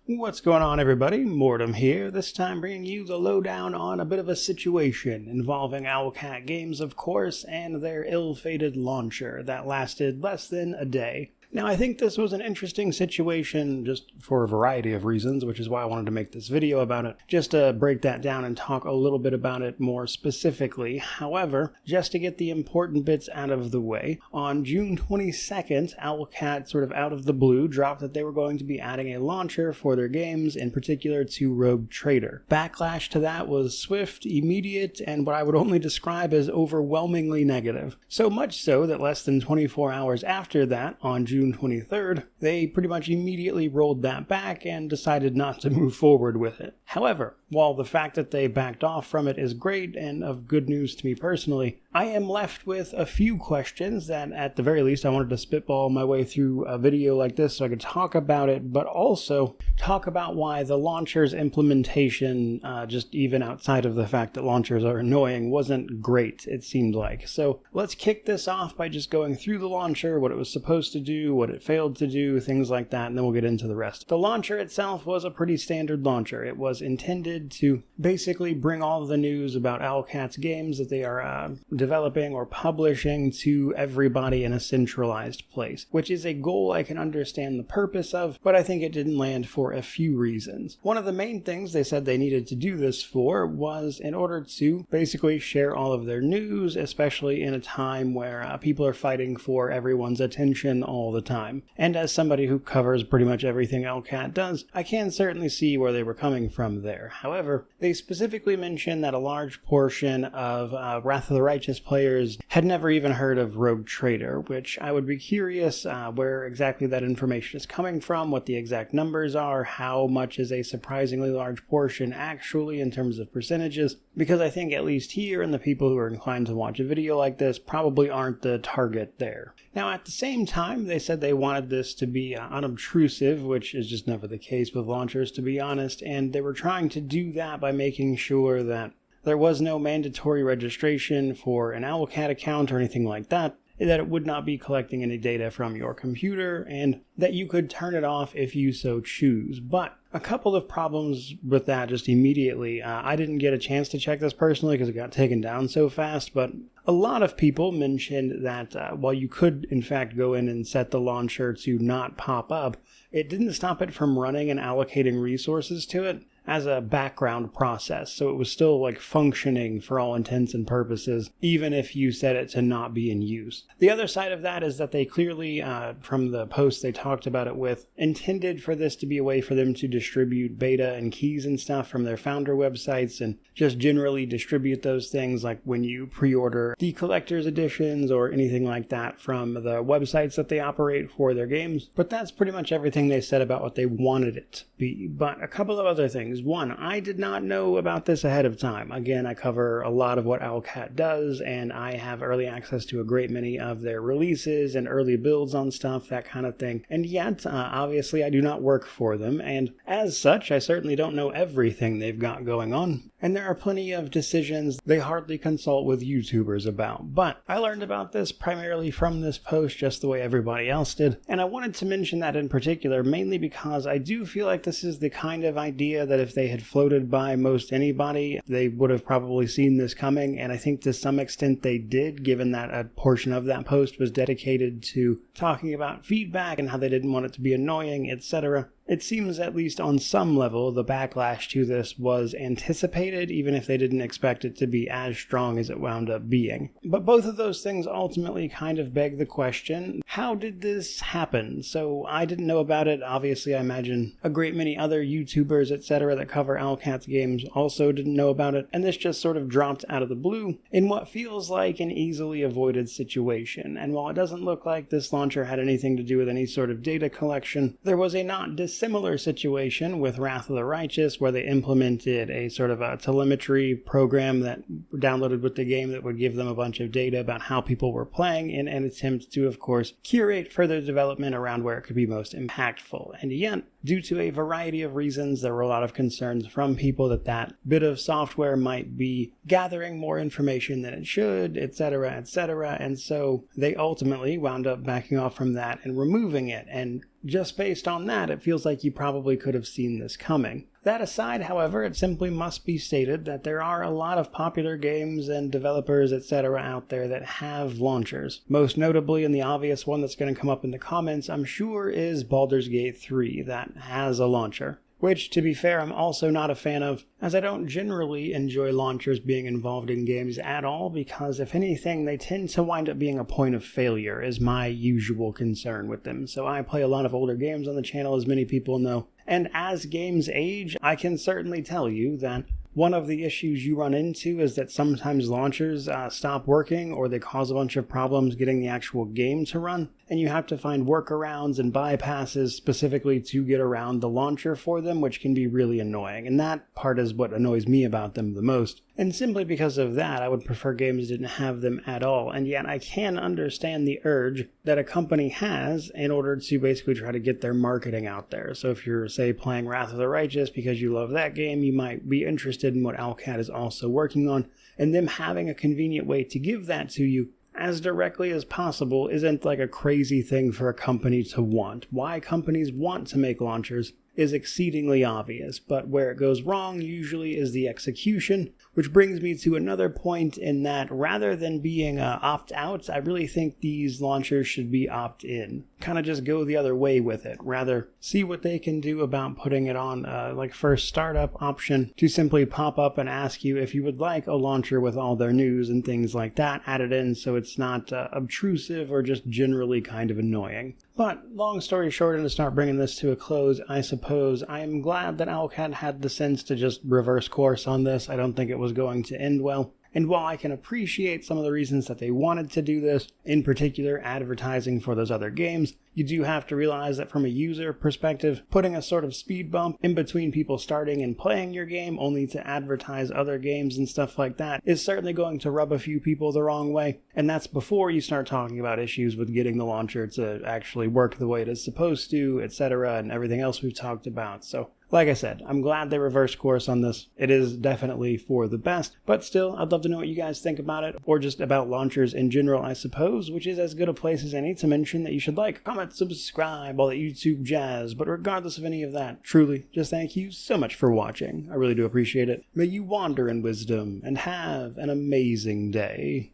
What's going on, everybody? Mortem here, this time bringing you the lowdown on a bit of a situation involving Owlcat Games, of course, and their ill-fated launcher that lasted less than a day. Now, I think this was an interesting situation just for a variety of reasons, which is why I wanted to make this video about it, just to break that down and talk a little bit about it more specifically. However, just to get the important bits out of the way, on June 22nd, Owlcat, sort of out of the blue, dropped that they were going to be adding a launcher for their games, in particular to Rogue Trader. Backlash to that was swift, immediate, and what I would only describe as overwhelmingly negative. So much so that less than 24 hours after that, on June 23rd, they pretty much immediately rolled that back and decided not to move forward with it. However, while the fact that they backed off from it is great and of good news to me personally, I am left with a few questions that at the very least I wanted to spitball my way through a video like this so I could talk about it, but also talk about why the launcher's implementation, just even outside of the fact that launchers are annoying, wasn't great, it seemed like. So let's kick this off by just going through the launcher, what it was supposed to do, what it failed to do, things like that, and then we'll get into the rest. The launcher itself was a pretty standard launcher. It was intended to basically bring all of the news about Owlcat's games that they are developing or publishing to everybody in a centralized place, which is a goal I can understand the purpose of, but I think it didn't land for a few reasons. One of the main things they said they needed to do this for was in order to basically share all of their news, especially in a time where people are fighting for everyone's attention all the time. And as somebody who covers pretty much everything Owlcat does, I can certainly see where they were coming from there. However, they specifically mentioned that a large portion of Wrath of the Righteous players had never even heard of Rogue Trader, which I would be curious where exactly that information is coming from, what the exact numbers are, how much is a surprisingly large portion actually in terms of percentages, because I think at least here and the people who are inclined to watch a video like this probably aren't the target there. Now, at the same time, they said they wanted this to be unobtrusive, which is just never the case with launchers, to be honest, and they were trying to do that by making sure that there was no mandatory registration for an Owlcat account or anything like that, that it would not be collecting any data from your computer, and that you could turn it off if you so choose. But a couple of problems with that just immediately. I didn't get a chance to check this personally because it got taken down so fast, but a lot of people mentioned that while you could in fact go in and set the launcher to not pop up, it didn't stop it from running and allocating resources to it as a background process, so it was still like functioning for all intents and purposes, even if you set it to not be in use. The other side of that is that they clearly, from the post they talked about it with, intended for this to be a way for them to distribute beta and keys and stuff from their founder websites and just generally distribute those things like when you pre-order the collector's editions or anything like that from the websites that they operate for their games. But that's pretty much everything they said about what they wanted it to be. But a couple of other things. One, I did not know about this ahead of time. Again, I cover a lot of what Owlcat does, and I have early access to a great many of their releases and early builds on stuff, that kind of thing. And yet, obviously, I do not work for them, and as such, I certainly don't know everything they've got going on. And there are plenty of decisions they hardly consult with YouTubers about. But I learned about this primarily from this post, just the way everybody else did. And I wanted to mention that in particular, mainly because I do feel like this is the kind of idea that if they had floated by most anybody, they would have probably seen this coming. And I think to some extent they did, given that a portion of that post was dedicated to talking about feedback and how they didn't want it to be annoying, etc. It seems, at least on some level, the backlash to this was anticipated, even if they didn't expect it to be as strong as it wound up being. But both of those things ultimately kind of beg the question, how did this happen? So I didn't know about it. Obviously, I imagine a great many other YouTubers, etc. that cover Owlcat Games also didn't know about it, and this just sort of dropped out of the blue in what feels like an easily avoided situation. And while it doesn't look like this launcher had anything to do with any sort of data collection, there was a not similar situation with Wrath of the Righteous, where they implemented a sort of a telemetry program that downloaded with the game that would give them a bunch of data about how people were playing in an attempt to, of course, curate further development around where it could be most impactful. And yet, due to a variety of reasons. There were a lot of concerns from people that that bit of software might be gathering more information than it should, etc., etc., and so they ultimately wound up backing off from that and removing it, and just based on that, it feels like you probably could have seen this coming. That aside, however, it simply must be stated that there are a lot of popular games and developers, etc. out there that have launchers. Most notably, and the obvious one that's going to come up in the comments, I'm sure, is Baldur's Gate 3 that has a launcher. Which, to be fair, I'm also not a fan of, as I don't generally enjoy launchers being involved in games at all, because if anything, they tend to wind up being a point of failure, is my usual concern with them. So I play a lot of older games on the channel, as many people know, and as games age, I can certainly tell you that one of the issues you run into is that sometimes launchers stop working, or they cause a bunch of problems getting the actual game to run, and you have to find workarounds and bypasses specifically to get around the launcher for them, which can be really annoying, and that part is what annoys me about them the most. And simply because of that, I would prefer games that didn't have them at all, and yet I can understand the urge that a company has in order to basically try to get their marketing out there. So if you're, say, playing Wrath of the Righteous because you love that game, you might be interested in what Owlcat is also working on, and them having a convenient way to give that to you as directly as possible isn't like a crazy thing for a company to want. Why companies want to make launchers is exceedingly obvious, but where it goes wrong usually is the execution, which brings me to another point in that rather than being opt-out, I really think these launchers should be opt-in. Kind of just go the other way with it. Rather, see what they can do about putting it on like first startup option to simply pop up and ask you if you would like a launcher with all their news and things like that added in, so it's not obtrusive or just generally kind of annoying. But long story short, and to start bringing this to a close, I suppose I am glad that Owlcat had the sense to just reverse course on this. I don't think it was going to end well. And while I can appreciate some of the reasons that they wanted to do this, in particular advertising for those other games, you do have to realize that from a user perspective, putting a sort of speed bump in between people starting and playing your game only to advertise other games and stuff like that is certainly going to rub a few people the wrong way. And that's before you start talking about issues with getting the launcher to actually work the way it is supposed to, etc., and everything else we've talked about. So, like I said, I'm glad they reversed course on this. It is definitely for the best, but still, I'd love to know what you guys think about it, or just about launchers in general, I suppose, which is as good a place as any to mention that you should like, comment, subscribe, all that YouTube jazz. But regardless of any of that, truly, just thank you so much for watching. I really do appreciate it. May you wander in wisdom and have an amazing day.